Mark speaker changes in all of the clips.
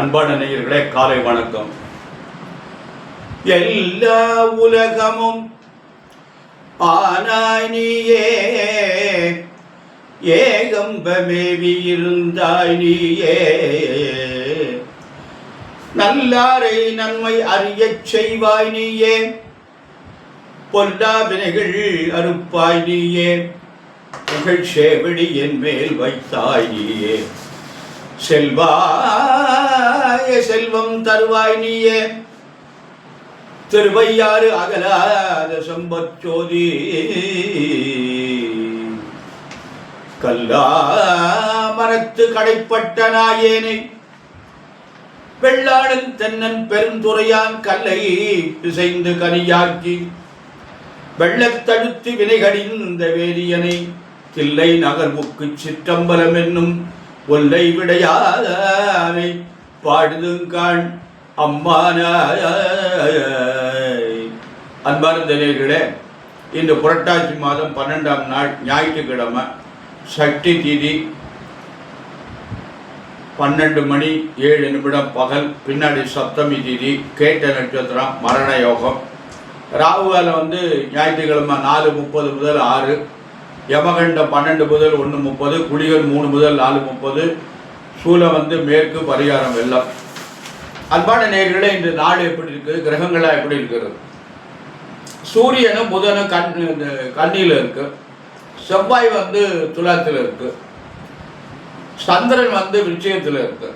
Speaker 1: அன்பான நேயர்களே, காலை வணக்கம். எல்லா உலகமும் ஆனாய் நீயே, ஏகம்பமேவி இருந்தாய் நீயே. நல்லாரை நன்மை அறியச் செய்வாய் நீயே, பொல்லா வினைகள் அறுப்பாய் நீயே. புகழ்ச்சேவடி என் மேல் வைத்தாய் நீயே, செல்வாய செல்வம் தருவாய் நீயே. திருவையாறு அகலாத சம்பச்சோதி, கல்லா மரத்து கடைப்பட்ட நாயேனை, வெள்ளாளன் தென்னன் பெருந்துறையான் கல்லை பிசைந்து கனியாக்கி, வெள்ளத்தடுத்து வினைகடிந்த வேதியனை, தில்லை நகர்முக்கு சிற்றம்பலம் என்னும் ஒல்லை விடையானை பாடுதுங்கான் அம்மானாய். அன்பார்ந்த நேயர்களே, இன்று புரட்டாசி மாதம் 12ஆம் நாள் ஞாயிற்றுக்கிழமை, சஷ்டி திதி, 12 மணி 7 நிமிடம் பகல். பின்னாடி சப்தமி திதி, கேட்ட நட்சத்திரம், மரண யோகம். ராகு காலம் ஞாயிற்றுக்கிழமை 4:30 முதல் 6, யமகண்டம் 12 முதல் 1:30, குளிகள் 3 முதல் 4:30, சூலம் மேற்கு, பரிகாரம் வெள்ளம். அன்பான நேயர்களே, இன்று நாள் எப்படி இருக்குது, கிரகங்களா எப்படி இருக்கிறது? சூரியனும் புதனும் கன்னியில் இருக்கு, செவ்வாய் துலாத்தில் இருக்கு, சந்திரன் விருச்சிகத்தில் இருக்கு,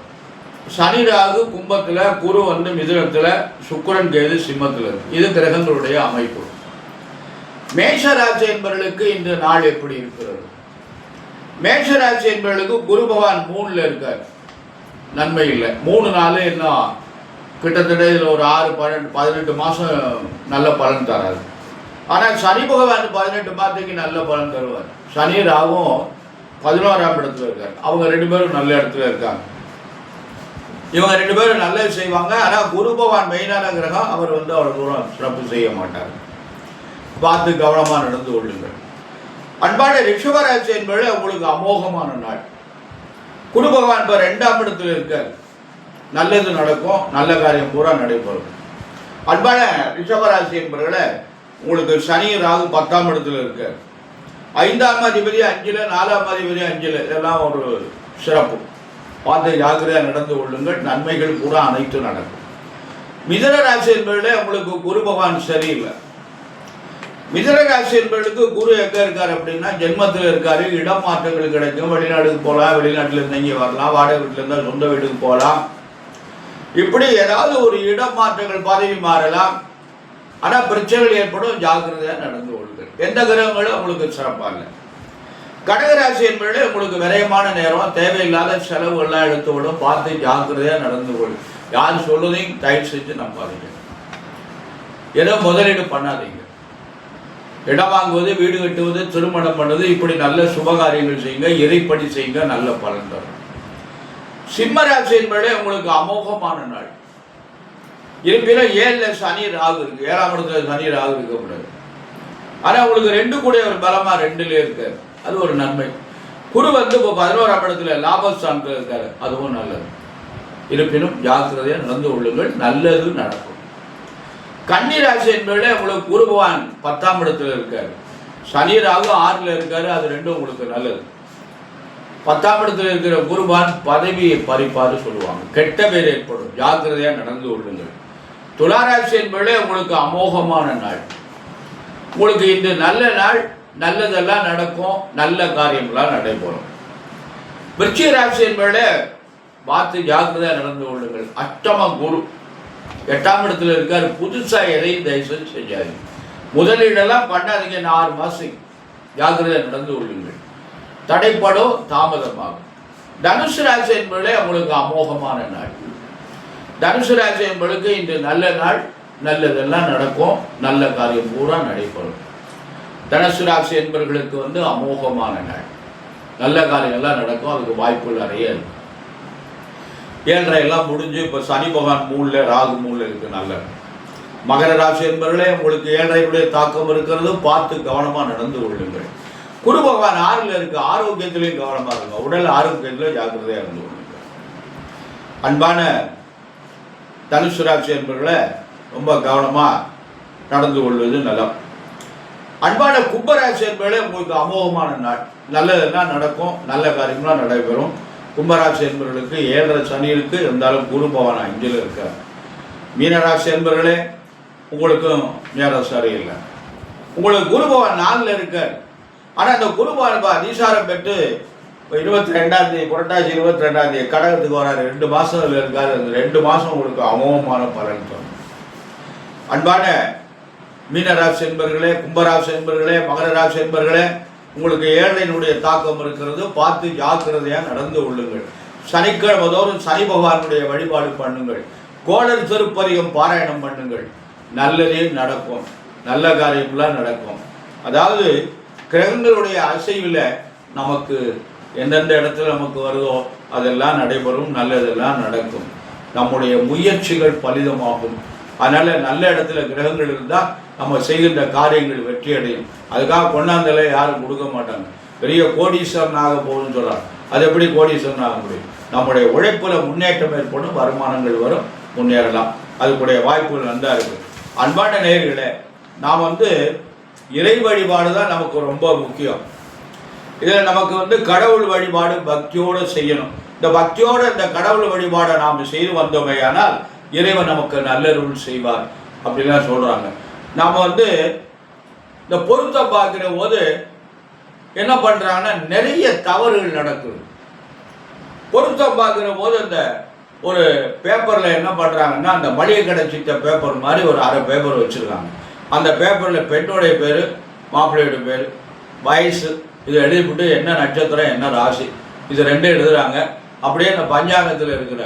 Speaker 1: சனி ராகு கும்பத்தில், குரு மிதுனத்தில், சுக்கிரன் கேது சிம்மத்தில் இருக்கு. இது கிரகங்களுடைய அமைப்பு. மேஷராசி என்பவர்களுக்கு இன்று நாள் எப்படி இருக்கிறது? மேஷராசி என்பவர்களுக்கு குரு பகவான் 3ல் இருக்கார், நன்மை இல்லை. 3 நாள் என்ன கிட்டத்தட்ட இதில் ஒரு 6, 12, 18 மாதம் நல்ல பலன் தராது. ஆனால் சனி பகவான் 18 மாதத்துக்கு நல்ல பலன் தருவார். சனி ராகும் 11ஆம் இடத்துல இருக்கார். அவங்க 2 பேரும் நல்ல இடத்துல இருக்காங்க. இவங்க 2 பேரும் நல்லது செய்வாங்க. ஆனால் குரு பகவான் மெயினான கிரகம், அவர் அவ்வளோ தூரம் சிறப்பு செய்ய மாட்டார். பார்த்து கவனமாக நடந்து கொள்ளுங்கள். அன்பான ரிஷபராசி என்பது உங்களுக்கு அமோகமான நாள். குரு பகவான் இப்போ 2ஆம் இடத்துல இருக்கார். நல்லது நடக்கும், நல்ல காரியம் பூரா நடைபெறும். அன்பான ரிஷபராசி என்பவர்களை உங்களுக்கு சனி ராகு 10ஆம் இடத்துல இருக்கார். 5ஆம் அதிபதி 5ல், 4ஆம் அதிபதி 5ல். இதெல்லாம் ஒரு சிறப்பு. பார்த்து ஜாக்கிரதையாக நடந்து கொள்ளுங்கள். நன்மைகள் பூரா அனைத்தும் நடக்கும். மிதுன ராசி என்பதில் உங்களுக்கு குரு பகவான் சரியில்லை. மிதுன ராசி என்பவர்களுக்கு குரு எங்கே இருக்கார் அப்படின்னா, ஜென்மத்தில் இருக்காரு. இடம் மாற்றங்கள் கிடைக்கும். வெளிநாட்டுக்கு போகலாம், வெளிநாட்டில் இருந்து இங்கே வரலாம், வாடகை வீட்டில் இருந்தால் சொந்த வீட்டுக்கு போகலாம். இப்படி ஏதாவது ஒரு இடம் மாற்றங்கள், பதவி மாறலாம். ஆனால் பிரச்சனைகள் ஏற்படும். ஜாக்கிரதையாக நடந்து கொள்ளுங்கள். எந்த கிரகங்களும் உங்களுக்கு சிறப்பாக இல்லை. கடகராசி என்பது உங்களுக்கு விரயமான நேரம், தேவையில்லாத செலவுகள்லாம் எடுத்து விடும். பார்த்து ஜாக்கிரதையாக நடந்து கொள்ளும். யார் சொல்வதையும் தயவு செஞ்சு நம்பாதீங்க. ஏதோ முதலீடு பண்ணாதீங்க. இடம் வாங்குவது, வீடு கட்டுவது, திருமணம் பண்ணுவது, இப்படி நல்ல சுபகாரியங்கள் செய்யுங்க, இறைப்படி செய்யுங்க, நல்ல பலன் தரும். சிம்மராசி என்பதே உங்களுக்கு அமோகமான நாள். இருப்பினும் 7ல் சனி ராகு இருக்கு. 7ஆம் இடத்துல சனி ராகு இருக்கக்கூடாது. ஆனால் உங்களுக்கு 2 கூட ஒரு பலமா 2லே இருக்காரு. அது ஒரு நன்மை. குரு இப்போ 11ஆம் இடத்துல லாபஸ்தானத்தில் இருக்காரு. அதுவும் நல்லது. இருப்பினும் ஜாக்கிரதையாக நடந்து கொள்ளுங்கள், நல்லது நடக்கும். கன்னி ராசி என்பதில் உங்களுக்கு குரு பகவான் 10ஆம் இடத்துல இருக்காரு. சனி ராகு 6ல் இருக்காரு. அது 2 உங்களுக்கு நல்லது. 10ஆம் இடத்துல இருக்கிற குருபான் பதவியை பறிப்பாரு சொல்லுவாங்க. கெட்ட பேர் ஏற்படும். ஜாக்கிரதையாக நடந்து கொள்ளுங்கள். துளாராசி என்பதில் உங்களுக்கு அமோகமான நாள். உங்களுக்கு இன்று நல்ல நாள், நல்லதெல்லாம் நடக்கும், நல்ல காரியங்களாக நடைபெறும். விருச்சிக ராசி என்பதில் பார்த்து ஜாக்கிரதையாக நடந்து கொள்ளுங்கள். அஷ்டம குரு 8ஆம் இடத்துல இருக்காரு. புதுசாக எதையும் தயவுசெய்து செஞ்சாரு. முதலீடெல்லாம் பண்ணாதீங்க. 6 மாதம் ஜாக்கிரதையாக நடந்து கொள்ளுங்கள். தடைப்படும், தாமதமாகும். தனுசு ராசி என்பதிலே உங்களுக்கு அமோகமான நாள். தனுசு ராசி என்பதுக்கு இன்று நல்ல நாள், நல்லதெல்லாம் நடக்கும், நல்ல காரியம் பூரா நடைபெறும். தனுசு ராசி என்பவர்களுக்கு அமோகமான நாள். நல்ல காரியங்கள்லாம் நடக்கும். அதுக்கு வாய்ப்புகள் நிறைய இருக்கு. 7.5 எல்லாம் முடிஞ்சு இப்போ சனி பகவான் 3ல், ராகு 3ல் இருக்கு. நல்ல மகர ராசி என்பவர்களே உங்களுக்கு 7.5 தாக்கம் இருக்கிறது. பார்த்து கவனமாக நடந்து கொள்ளுங்கள். குரு பகவான் 6ல் இருக்கு. ஆரோக்கியத்திலையும் கவனமாக இருக்கும். உடல் ஆரோக்கியத்தில் ஜாக்கிரதையாக இருந்து கொள்ளுங்கள். அன்பான தனுசு ராசி என்பவர்களை ரொம்ப கவனமாக நடந்து கொள்வது நலம். அன்பான கும்பராசி என்பவர்களே உங்களுக்கு அமோகமான நாள். நல்லதெல்லாம் நடக்கும், நல்ல காரியங்களாம் நடைபெறும். கும்பராசி என்பவர்களுக்கு 7.5 சனி இருக்கு, இருந்தாலும் குரு பகவான் 5ல் இருக்கார். மீனராசி என்பவர்களே உங்களுக்கும் நேரம் சரியில்லை. உங்களுக்கு குரு பகவான் 4ல் இருக்கார். ஆனால் அந்த குரு பகவான் அதிசாரம் பெற்று இப்போ 22ஆம் தேதி புரட்டாசி 22ஆம் தேதி கடகத்துக்கு வராரு. 2 மாதம் இருக்காரு. அந்த 2 மாதம் உங்களுக்கு அமோகமான பலன் தரும். அன்பான மீனராசி என்பவர்களே, கும்பராசி என்பவர்களே, மகர ராசி என்பவர்களே உங்களுக்கு ஏழையினுடைய தாக்கம் இருக்கிறது. பார்த்து ஜாக்கிரதையாக நடந்து கொள்ளுங்கள். சனிக்கிழமை தோறும் சனி பகவானுடைய வழிபாடு பண்ணுங்கள். கோளர் திருப்பதிகம் பாராயணம் பண்ணுங்கள். நல்லதே நடக்கும், நல்ல காரியங்களாக நடக்கும். அதாவது கிரகங்களுடைய அசைவில் நமக்கு எந்தெந்த இடத்துல நமக்கு வருதோ அதெல்லாம் நடைபெறும், நல்லதெல்லாம் நடக்கும். நம்முடைய முயற்சிகள் பலிதமாகும். அதனால் நல்ல இடத்துல கிரகங்கள் இருந்தால் நம்ம செய்கின்ற காரியங்கள் வெற்றி அடையும். அதுக்காக கொண்டாந்தலை யாரும் கொடுக்க மாட்டாங்க. பெரிய கோடீஸ்வரன் ஆக போகுதுன்னு சொல்கிறாங்க. அது எப்படி கோடீஸ்வரன் ஆக முடியும்? நம்முடைய உழைப்பில் முன்னேற்றம் ஏற்படும், வருமானங்கள் வரும், முன்னேறலாம். அதுக்குடைய வாய்ப்புகள் நல்லா இருக்குது. அன்பான நேயர்களே, நாம் இறை வழிபாடு தான் நமக்கு ரொம்ப முக்கியம். இதில் நமக்கு கடவுள் வழிபாடு பக்தியோடு செய்யணும். இந்த பக்தியோடு இந்த கடவுள் வழிபாடை நாம் செய்து வந்தோமையானால் இறைவன் நமக்கு நல்லருள் செய்வார் அப்படிலாம் சொல்கிறாங்க. நாம் இந்த பொருத்தம் பார்க்குற போது என்ன பண்ணுறாங்கன்னா நிறைய தவறுகள் நடக்குது. பொருத்தம் பார்க்குற போது அந்த ஒரு பேப்பரில் என்ன பண்ணுறாங்கன்னா அந்த மளிகை கடை சித்த பேப்பர் மாதிரி ஒரு அரை பேப்பர் வச்சுருக்காங்க. அந்த பேப்பரில் பெண்ணோடைய பேர், மாப்பிள்ளையோட பேர், வயசு இதை எழுதிவிட்டு என்ன நட்சத்திரம் என்ன ராசி இது 2 எழுதுகிறாங்க. அப்படியே அந்த பஞ்சாங்கத்தில் இருக்கிற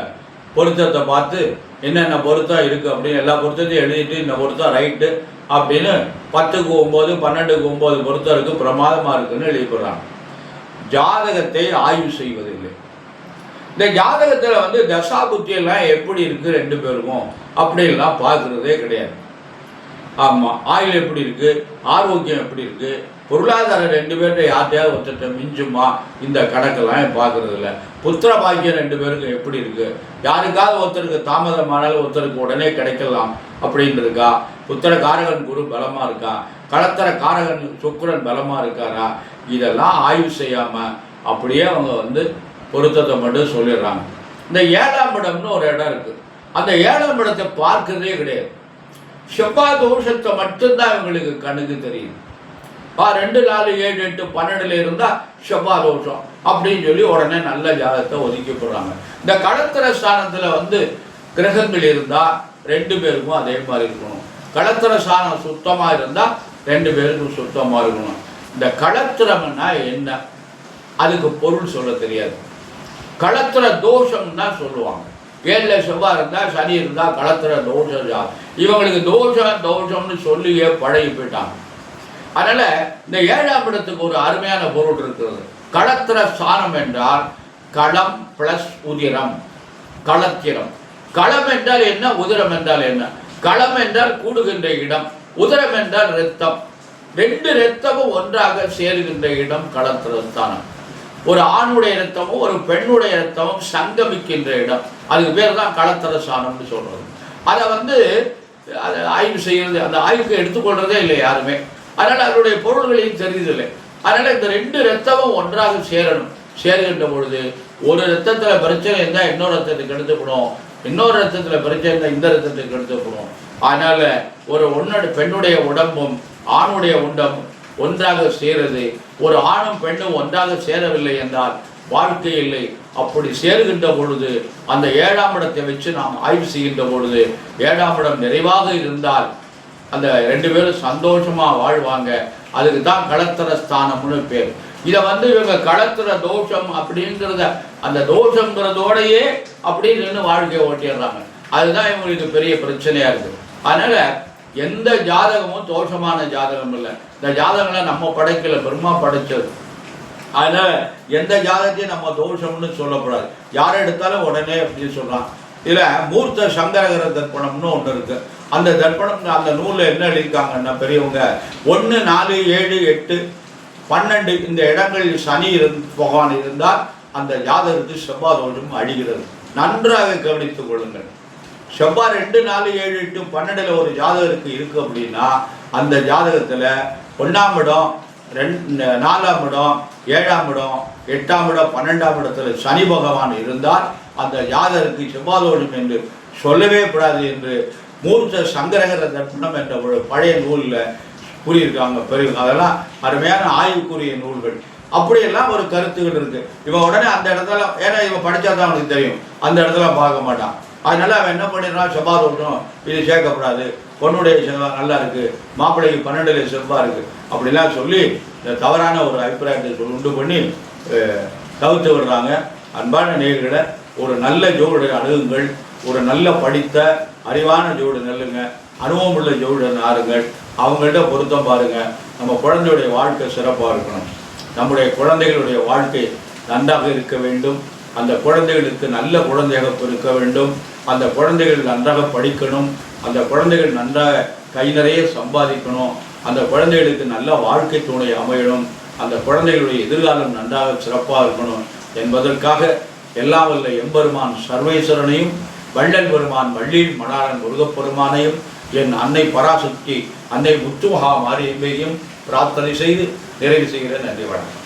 Speaker 1: பொருத்தத்தை பார்த்து என்னென்ன பொருத்தம் இருக்குது அப்படின்னு எல்லா பொருத்தத்தையும் எழுதிட்டு இந்த பொருத்தம் ரைட்டு அப்படின்னு 10க்கு 9 12க்கு 9 பொருத்தம் இருக்குது, பிரமாதமாக இருக்குதுன்னு எழுதிப்படுறாங்க. ஜாதகத்தை ஆய்வு செய்வதில்லை. இந்த ஜாதகத்தில் தசா புத்தியெல்லாம் எப்படி இருக்குது 2 பேருக்கும் அப்படின்லாம் பார்க்குறதே கிடையாது. ஆமாம், ஆயுள் எப்படி இருக்குது, ஆரோக்கியம் எப்படி இருக்குது, பொருளாதாரம் 2 பேர்கிட்ட யார்ட்டையாவது ஒருத்தட்ட மிஞ்சுமா, இந்த கணக்கெல்லாம் பார்க்கறது இல்லை. புத்திர பாக்கியம் 2 பேருக்கு எப்படி இருக்குது, யாருக்காவது ஒருத்தருக்கு தாமதமானாலும் ஒருத்தருக்கு உடனே கிடைக்கலாம் அப்படின்னு இருக்கா, புத்திர காரகன் குரு பலமாக இருக்கா, களத்திர காரகன் சுக்கிரன் பலமாக இருக்காரா, இதெல்லாம் ஆய்வு செய்யாமல் அப்படியே அவங்க பொருத்தத்தை மட்டும் சொல்லிடுறாங்க. இந்த 7ஆம் இடம்னு ஒரு இடம் இருக்குது. அந்த 7ஆம் இடத்தை பார்க்கறதே கிடையாது. செவ்வாய் தோஷத்தை மட்டும்தான் இவங்களுக்கு கண்ணுக்கு தெரியுது. 2 4 7 8 12 இருந்தால் செவ்வாய் தோஷம் அப்படின்னு சொல்லி உடனே நல்ல ஜாதகத்தை ஒதுக்கி போடுறாங்க. இந்த களத்திர ஸ்தானத்தில் கிரகங்கள் இருந்தால் 2 பேருக்கும் அதே மாதிரி இருக்கணும். களத்திர ஸ்தானம் சுத்தமாக இருந்தால் 2 பேருக்கும் சுத்தமாக இருக்கணும். இந்த களத்திரம்னா என்ன, அதுக்கு பொருள் சொல்ல தெரியாது. களத்திர தோஷம் தான் சொல்லுவாங்க. 7ல் செவ்வாய் இருந்தால் சனி இருந்தால் களத்திர தோஷம். இவங்களுக்கு தோஷம்னு சொல்லியே பழகி போயிட்டாங்க. அதனால் இந்த 7ஆம் இடத்துக்கு ஒரு அருமையான பொருள் இருக்கிறது. களத்திர ஸ்தானம் என்றால் களம் ப்ளஸ் உதிரம், களத்திரம். களம் என்றால் என்ன, உதிரம் என்றால் என்ன? களம் என்றால் கூடுகின்ற இடம், உதிரம் என்றால் இரத்தம். 2 இரத்தமும் ஒன்றாக சேருகின்ற இடம் களத்திர ஸ்தானம். ஒரு ஆணுடைய இரத்தமும் ஒரு பெண்ணுடைய இரத்தமும் சங்கமிக்கின்ற இடம், அதுக்கு பேர் தான் களத்திர ஸ்தானம்னு சொல்கிறது. அதை ஆய்வு செய்கிறது, அந்த ஆய்வுக்கு எடுத்துக்கொள்றதே இல்லை யாருமே. அதனால் அதனுடைய பொருள்களையும் தெரியுதில்லை. அதனால் இந்த 2 இரத்தமும் ஒன்றாக சேரணும். சேருகின்ற பொழுது ஒரு இரத்தத்தில் பிரச்சனை இருந்தால் இன்னொரு ரத்தத்துக்கு எடுத்துக்கணும், இன்னொரு ரத்தத்தில் பிரச்சனை இருந்தால் இந்த ரத்தத்துக்கு எடுத்துக்கணும். அதனால் ஒரு பெண்ணுடைய உடம்பும் ஆணுடைய உடம்பும் ஒன்றாக சேருது. ஒரு ஆணும் பெண்ணும் ஒன்றாக சேரவில்லை என்றால் வாழ்க்கை இல்லை. அப்படி சேருகின்ற பொழுது அந்த 7ஆம் இடத்தை வச்சு நாம் ஆய்வு செய்கின்ற பொழுது 7ஆம் இடம் நிறைவாக இருந்தால் அந்த 2 பேரும் சந்தோஷமாக வாழ்வாங்க. அதுக்கு தான் களத்திர ஸ்தானம்னு பேர். இதை இவங்க களத்திர தோஷம் அப்படிங்கிறத அந்த தோஷங்கிறதோடையே அப்படின்னு வாழ்க்கையை ஓட்டிடுறாங்க. அதுதான் இவங்களுக்கு பெரிய பிரச்சனையாக இருக்குது. அதனால் எந்த ஜாதகமும் தோஷமான ஜாதகம் இல்லை. இந்த ஜாதகங்களை நம்ம படைக்கல, பிரம்மா படைச்சது. அதனால் எந்த ஜாதகத்தையும் நம்ம தோஷம்னு சொல்லக்கூடாது. யாரை எடுத்தாலும் உடனே அப்படின்னு சொல்கிறான். இதில் மூர்த்த சங்கரகர தர்ப்பணம்னு ஒன்று இருக்குது. அந்த தர்ப்பணம் அந்த நூலில் என்ன எழுதியிருக்காங்கன்னா பெரியவங்க 1 4 7 8 12 இந்த இடங்களில் சனி பகவான் இருந்தால் அந்த ஜாதகத்துக்கு செவ்வாய் தோஷம் அழிகிறது. நன்றாக கவனித்துக் கொள்ளுங்கள். செவ்வாய் 2, 4, 7, 8, 12 ஒரு ஜாதகருக்கு இருக்கு அப்படின்னா அந்த ஜாதகத்தில் 1ஆம் இடம், 4ஆம் இடம், 7ஆம் இடம், 8ஆம் இடம், 12ஆம் இடத்துல சனி பகவான் இருந்தால் அந்த ஜாதகருக்கு செவ்வாதோஷம் என்று சொல்லவே கூடாது என்று மூர்த்த சங்கரகர தர்ப்பணம் என்ற ஒரு பழைய நூலில் கூறியிருக்காங்க. பெரிய அதெல்லாம் அருமையான ஆய்வுக்குரிய நூல்கள். அப்படியெல்லாம் ஒரு கருத்துகள் இருக்கு. இவன் உடனே அந்த இடத்துல, ஏன்னா இவன் படித்தா தான் அவனுக்கு தெரியும், அந்த இடத்துல பார்க்க மாட்டான். அதனால அவன் என்ன பண்ணிடுறான், செவ்வாய் தோட்டம் இது சேர்க்கக்கூடாது, பொண்ணுடைய செவ்வாய் நல்லா இருக்கு, மாப்பிள்ளைக்கு 12 செவ்வாய் இருக்கு அப்படிலாம் சொல்லி தவறான ஒரு அபிப்பிராயத்தை உண்டு பண்ணி தவிர்த்து விடுறாங்க. அன்பான நேயர்களை, ஒரு நல்ல ஜோதிடரை அணுகுங்கள். ஒரு நல்ல படித்த அறிவான ஜோதிடர் நல்லுங்க, அனுபவம் உள்ள ஜோதிடர் நாருங்கள். அவங்கள்ட்ட பொருத்தம் பாருங்க. நம்ம குழந்தையுடைய வாழ்க்கை சிறப்பாக இருக்கணும். நம்முடைய குழந்தைகளுடைய வாழ்க்கை நன்றாக இருக்க வேண்டும். அந்த குழந்தைகளுக்கு நல்ல குழந்தையாக இருக்க வேண்டும். அந்த குழந்தைகள் நன்றாக படிக்கணும். அந்த குழந்தைகள் நன்றாக கை நிறைய சம்பாதிக்கணும். அந்த குழந்தைகளுக்கு நல்ல வாழ்க்கை துணை அமையணும். அந்த குழந்தைகளுடைய எதிர்காலம் நன்றாக சிறப்பாக இருக்கணும் என்பதற்காக எல்லாம் வல்ல எம்பெருமான் சர்வேஸ்வரனையும் வள்ளல் பெருமான் வள்ளியில் மணாளன் முருகப்பெருமானையும் என் அன்னை பராசக்தி அன்னை முத்துமகா மாரியம்மையும் பிரார்த்தனை செய்து நிறைவு செய்கிற. நன்றி, வணக்கம்.